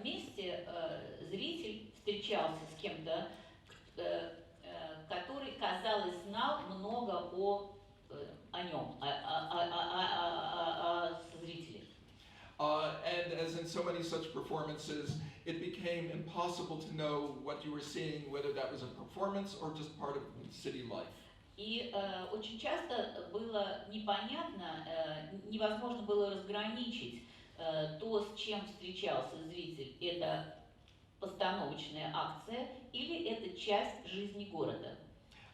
месте зритель встречался с кем-то, который, казалось, знал много о нем, о зрителе. And as in so many such performances, it became impossible to know what you were seeing, whether that was a performance or just part of city life. И очень часто было непонятно, невозможно было разграничить то, с чем встречался зритель, это постановочная акция или это часть жизни города.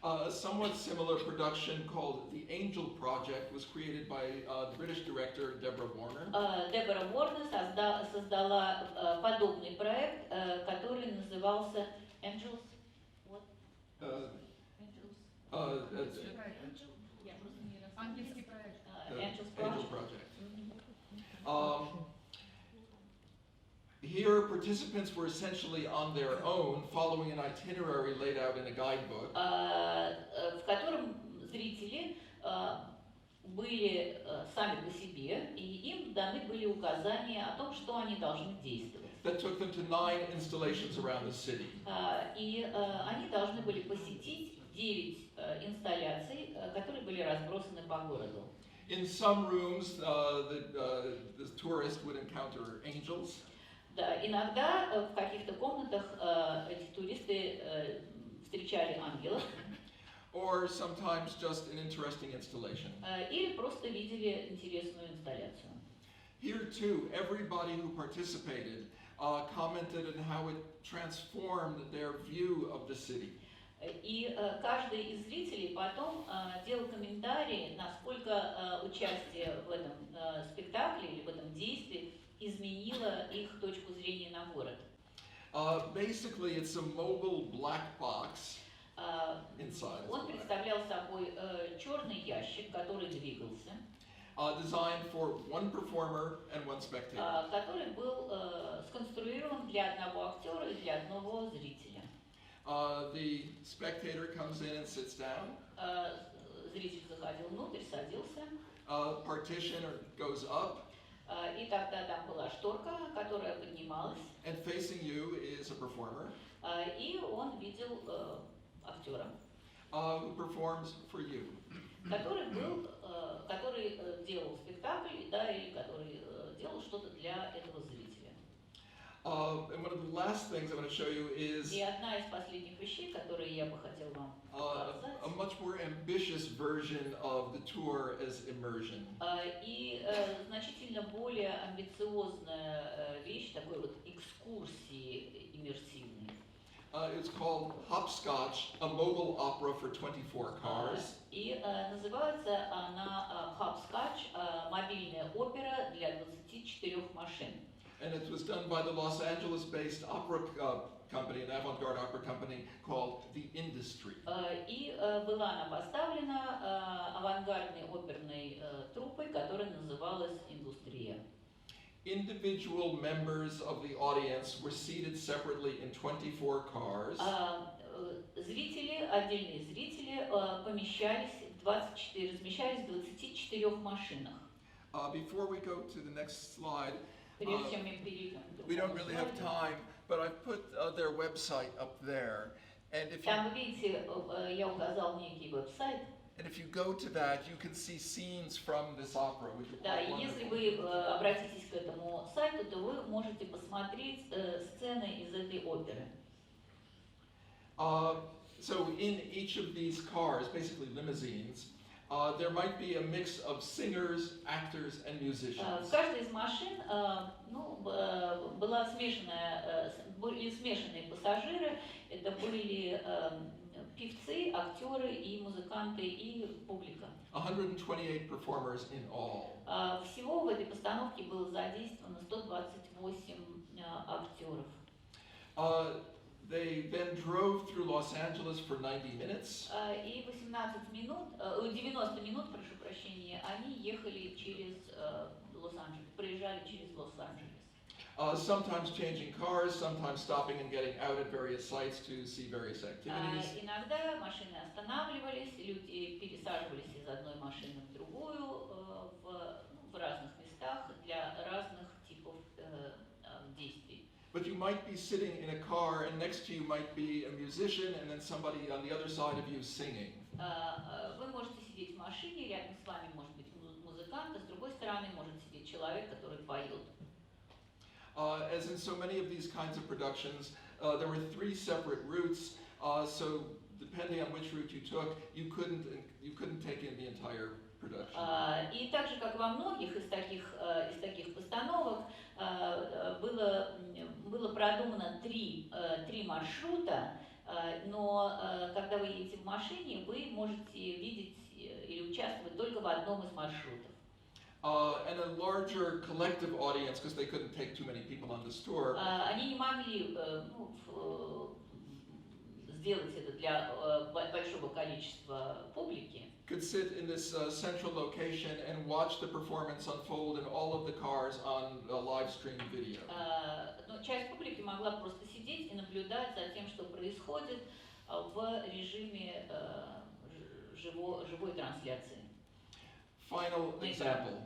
A somewhat similar production called The Angel Project was created by the British director Deborah Warner. Дебора Уорнер создала подобный проект, который назывался Angels. What? Ангельский проект. Angel Project. Here, participants were essentially on their own, following an itinerary laid out in a guidebook. В котором зрители были сами по себе, и им даны были указания о том, что они должны действовать. That took them to 9 installations around the city. И они должны были посетить 9 инсталляций, которые были разбросаны по городу. In some rooms, the tourist would encounter angels. Да, иногда в каких-то комнатах эти туристы встречали ангелов. Or sometimes just an interesting installation. Или просто видели интересную инсталляцию. Here too, everybody who participated commented on how it transformed their view of the city. И каждый из зрителей потом делал комментарии, насколько участие в этом спектакле или в этом действии изменило их точку зрения на город. Basically, it's a mobile black box inside. Он представлял собой черный ящик, который двигался, Designed for one performer and one spectator. который был сконструирован для одного актера и для одного зрителя. The spectator comes in and sits down. Зритель заходил внутрь, садился. Partition goes up. И тогда там была шторка, которая поднималась. And facing you is a performer. И он видел актера, Who performs for you. который делал спектакль, да, или который делал что-то для этого зрителя. And one of the last things I'm going to show you is И одна из последних вещей, которые я бы хотел вам показать, a much more ambitious version of the tour as immersion. и значительно более амбициозная вещь, такой вот экскурсии иммерсивной. It's called Hopscotch, a mobile opera for 24 cars. И называется она Hopscotch, мобильная опера для 24 машин. And it was done by the Los Angeles-based opera company, an avant-garde opera company called The Industry. И была она поставлена авангардной оперной труппой, которая называлась «Индустрия». Individual members of the audience were seated separately in 24 cars. Зрители, отдельные зрители, размещались в 24 машинах. Before we go to the next slide, Прежде чем мы перейдем к we don't другому really have слайду. time, but I've put their website up there. And if you, Там, видите, я указал некий веб-сайт. and if you go to that, you can see scenes from this opera, which are Да, quite и если wonderful. вы обратитесь к этому сайту, то вы можете посмотреть сцены из этой оперы. So in each of these cars, basically limousines, there might be a mix of singers, actors, and В musicians. каждой из машин была были смешанные пассажиры. Это были певцы, актеры и музыканты и публика. 128 performers in all. Всего в этой постановке было задействовано 128 актеров. They then drove through Los Angeles for 90 minutes. И 90 минут, прошу прощения, они ехали через Лос-Анджелес, проезжали через Лос-Анджелес. Sometimes changing cars, sometimes stopping and getting out at various sites to see various activities. Иногда машины останавливались, люди пересаживались из одной машины в другую в разных местах для разных типов действий. But you might be sitting in a car and next to you might be a musician and then somebody on the other side of you singing. Вы можете сидеть в машине, рядом с вами может быть музыкант, а с другой стороны может сидеть человек, который поет. As in so many of these kinds of productions, there were 3 separate routes. So depending on which route you took, you couldn't take in the entire production. И так же, как во многих из таких постановок, было продумано три маршрута, но когда вы едете в машине, вы можете видеть или участвовать только в одном из маршрутов. And a larger collective audience, because they couldn't take too many people on this tour. Они не могли сделать это для большого количества публики. Could sit in this central location and watch the performance unfold in all of the cars on a live stream video. Но часть публики могла просто сидеть и наблюдать за тем, что происходит в режиме живой трансляции. Final example.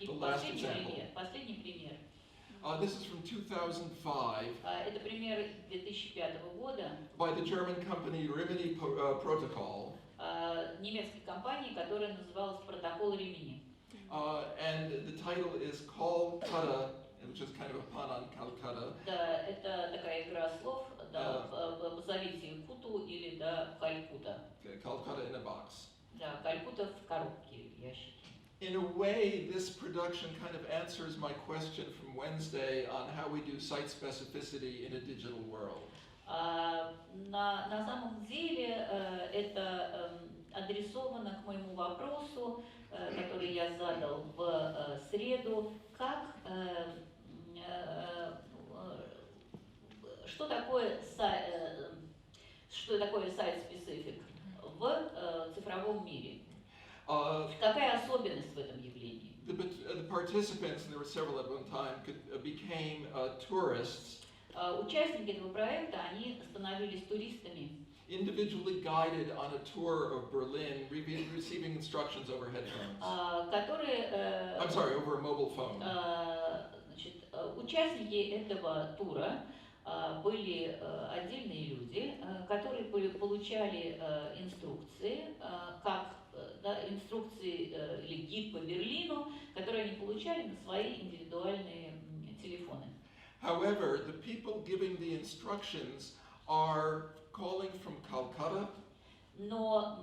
И The last example. последний пример. This is from 2005 Это пример 2005 года by the German company Rimini Protocol. Немецкой компании, которая называлась «Протокол Римини». And the title is Calcutta, which is kind of a pun on Calcutta. Да, это такая игра слов, да, позовите Куту или да, Калькута. Calcutta in a box. Да, Калькута в коробке, в ящике. In a way, this production kind of answers my question from Wednesday on how we do site specificity in a digital world. На самом деле это адресовано к моему вопросу, который я задал в среду, что такое сайт-специфик в цифровом мире? Какая особенность в этом явлении? The participants, and there were several at one time, became tourists. Участники этого проекта, они становились туристами. Individually guided on a tour of Berlin, receiving instructions over headphones. I'm sorry, over a mobile phone. Значит, участники этого тура были отдельные люди, которые получали инструкции, инструкции или гид по Берлину, которые они получали на свои индивидуальные телефоны. However, the people giving the instructions are calling from Calcutta. Но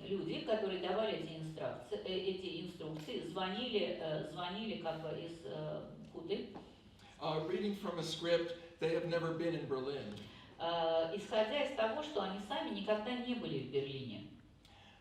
люди, которые давали эти инструкции, звонили как бы из Куты. Reading from a script, they have never been in Berlin. Исходя из того, что они сами никогда не были в Берлине.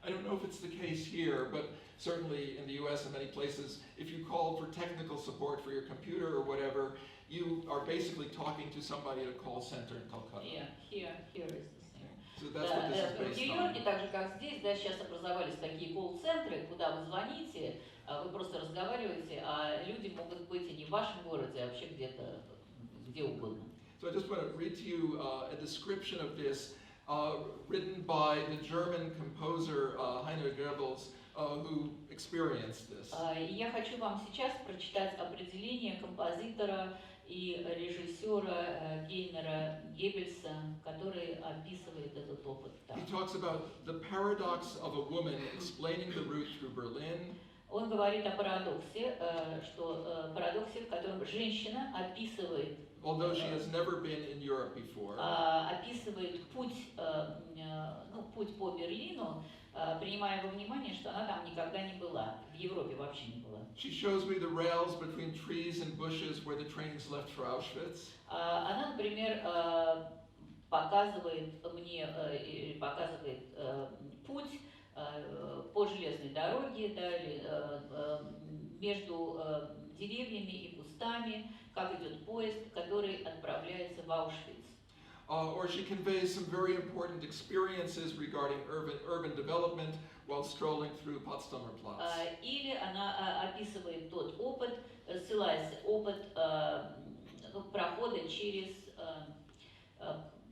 I don't know if it's the case here, but certainly in the US and many places, if you call for technical support for your computer or whatever, you are basically talking to somebody at a call center in Calcutta. Yeah, here is the same. So that's what this is В based Нью-Йорке, on. так же как здесь, да, сейчас образовались такие колл-центры, куда вы звоните, вы просто разговариваете, а люди могут быть и не в вашем городе, а вообще где-то, где угодно. So I just want to read to you a description of this written by the German composer Heinrich Goebbels, who experienced this. Я хочу вам сейчас прочитать определение композитора и режиссера Гейнера Геббельса, который описывает этот опыт. He talks about the paradox of a woman explaining the route through Berlin. Он говорит о парадоксе, в котором женщина описывает, Although she has never been in Europe before. описывает путь по Берлину, принимая во внимание, что она там никогда не была, в Европе вообще не была. She shows me the rails between trees and bushes where the trains left for Auschwitz. Она, например, показывает путь по железной дороге, да, между деревьями и кустами, как идет поезд, который отправляется в Аушвиц. Or she conveys some very important experiences regarding urban development while strolling through Potsdamer Platz. Или она описывает тот опыт, ссылаясь опыт прохода через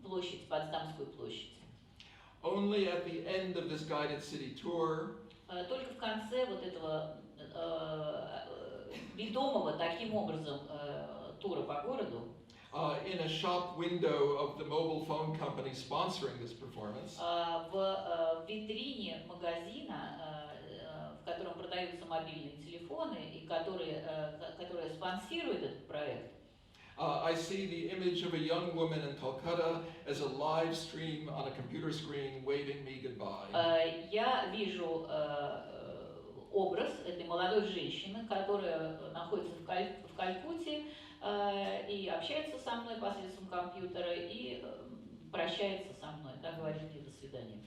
площадь, Потсдамскую площадь. Only at the end of this guided city tour, только в конце вот этого ведомого таким образом тура по городу, in a shop window of the mobile phone company sponsoring this performance, в витрине магазина, в котором продаются мобильные телефоны и которая спонсирует этот проект, I see the image of a young woman in Calcutta as a live stream on a computer screen waving me goodbye. Я вижу образ этой молодой женщины, которая находится в Калькутте и общается со мной посредством компьютера и прощается со мной, да, говорит мне до свидания.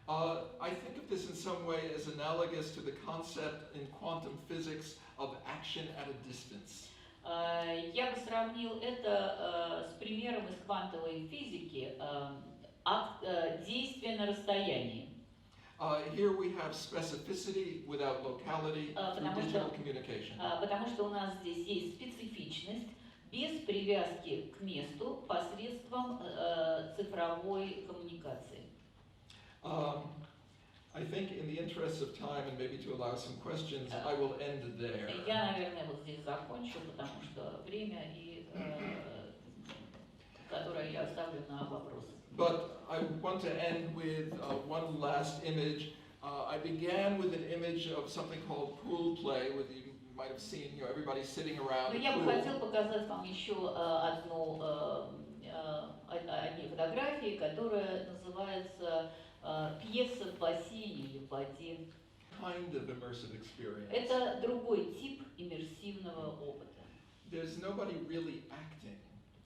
I think of this in some way as analogous to the concept in quantum physics of action at a distance. Я бы сравнил это с примером из квантовой физики, действия на расстоянии. Here we have specificity without locality through digital communication. Потому что у нас здесь есть специфичность без привязки к месту посредством цифровой коммуникации. I think in the interest of time and maybe to allow some questions, I will end there. Я, наверное, вот здесь закончу, потому что время, которое я оставлю на вопросы. But I want to end with one last image. I began with an image of something called pool play, where you might have seen, everybody sitting around the Но я бы pool. хотел показать вам еще одни фотографии, которая называется «Пьеса в бассейне» или в воде. Kind of immersive experience. Это другой тип иммерсивного опыта. There's nobody really acting.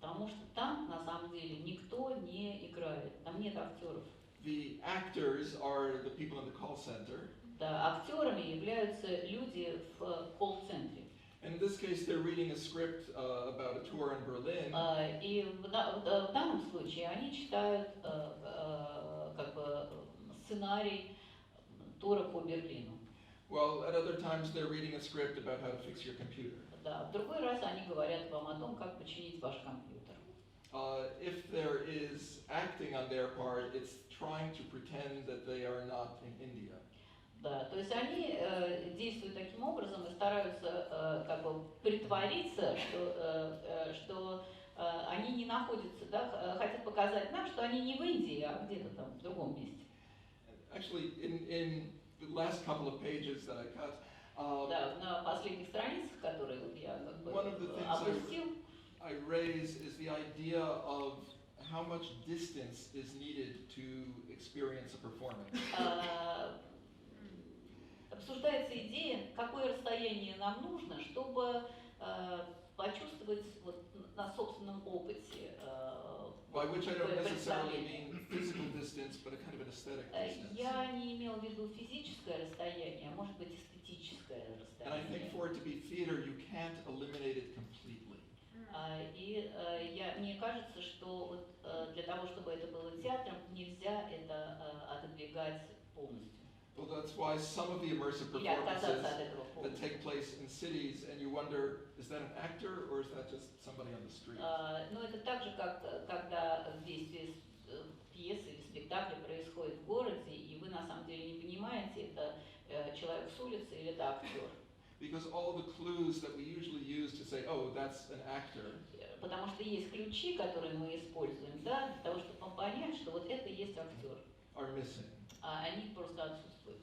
Потому что там, на самом деле, никто не играет, там нет актеров. The actors are the people in the call center. Да, актерами являются люди в колл-центре. In this case, they're reading a script about a tour in Berlin. И в данном случае они читают как бы сценарий тура по Берлину. Well, at other times, they're reading a script about how to fix your computer. Да, в другой раз они говорят вам о том, как починить ваш компьютер. If there is acting on their part, it's trying to pretend that they are not in India. Да, то есть они действуют таким образом и стараются как бы притвориться, что они не находятся, да, хотят показать нам, что они не в Индии, а где-то там в другом месте. Actually, in the last couple of pages that I cut, Да, на последних страницах, которые вот я как бы One of the things опустил, I raise is the idea of how much distance is needed to experience a performance. Обсуждается идея, какое расстояние нам нужно, чтобы почувствовать вот на собственном опыте. By which I don't necessarily mean physical distance, but a kind of an aesthetic distance. Я не имел в виду физическое расстояние, а может быть эстетическое And I think расстояние. for it to be theater, you can't eliminate it completely. И мне кажется, что вот для того, чтобы это было театром, нельзя это отодвигать полностью. Well, that's why some of the immersive Или отказаться performances от этого that полностью. take place in cities, and you wonder, is that an actor or is that just somebody on the street? Но это так же, как когда действие пьесы или спектакля происходит в городе, и вы на самом деле не понимаете, это человек с улицы или это актер. Because all the clues that we usually use to say, oh, that's an actor, Потому что есть ключи, которые мы используем, да, для того, чтобы понять, что вот это и есть актер. are missing. А они просто отсутствуют.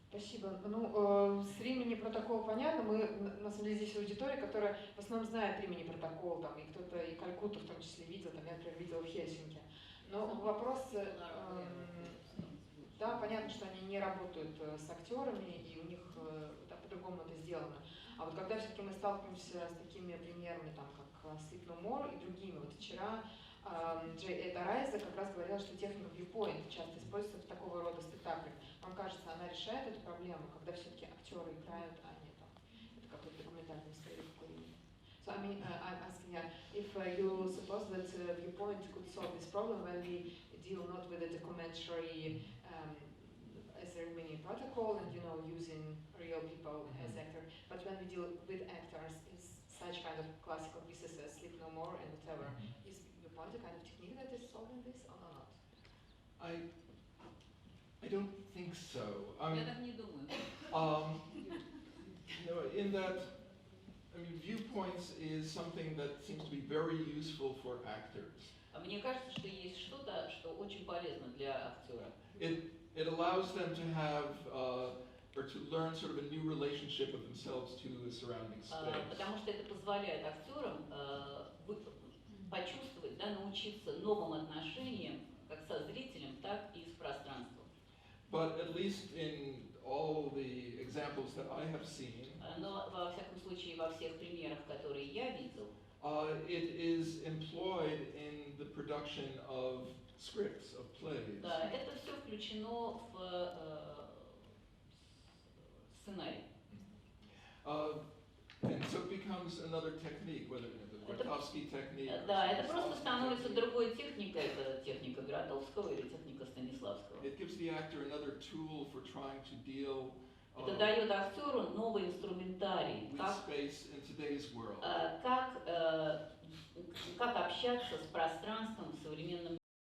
Спасибо. Ну, с Римини протокол понятно. Мы, на самом деле, здесь аудитория, которая в основном знает Римини протокол, там, и кто-то и Калькутту в том числе видел, там, я, например, видела в Хельсинки. Но вопрос, да, понятно, что они не работают с актерами, и у них да, по-другому это сделано. А вот когда все-таки мы сталкиваемся с такими примерами, там, как Sleep No More и другими, вот вчера Джей Эда Райза как раз говорила, что техника viewpoint часто используется в такого рода спектаклях. Вам кажется, она решает эту проблему, когда все-таки актеры играют, а не там, это какой-то документальный история какой-нибудь. So I mean, I'm asking if you suppose that viewpoint could solve this problem when we deal not with a documentary as a Rimini protocol and using real people as actors, but when we deal with actors in such kind of classical pieces as Sleep No More and whatever, is viewpoint a kind of technique that is solving this or not? I don't think so. Я так не думаю. In that, I mean, viewpoints is something that seems to be very useful for actors. Мне кажется, что есть что-то, что очень полезно для актера. It allows them to have or to learn sort of a new relationship of themselves to the surrounding space. Потому что это позволяет актерам почувствовать, да, научиться новым отношениям, как со зрителем, так и с пространством. But at least in all the examples that I have seen, Но во всяком случае во всех примерах, которые я видел, it is employed in the production of scripts, of plays. да, это все включено в сценарий. And so it becomes another technique, whether the Grotowski technique. Да, это просто становится другой техникой, это техника Гротовского или техника Станиславского. It gives the actor another tool for trying to deal Это дает актеру новый инструментарий, with space in today's world. как общаться с пространством в современном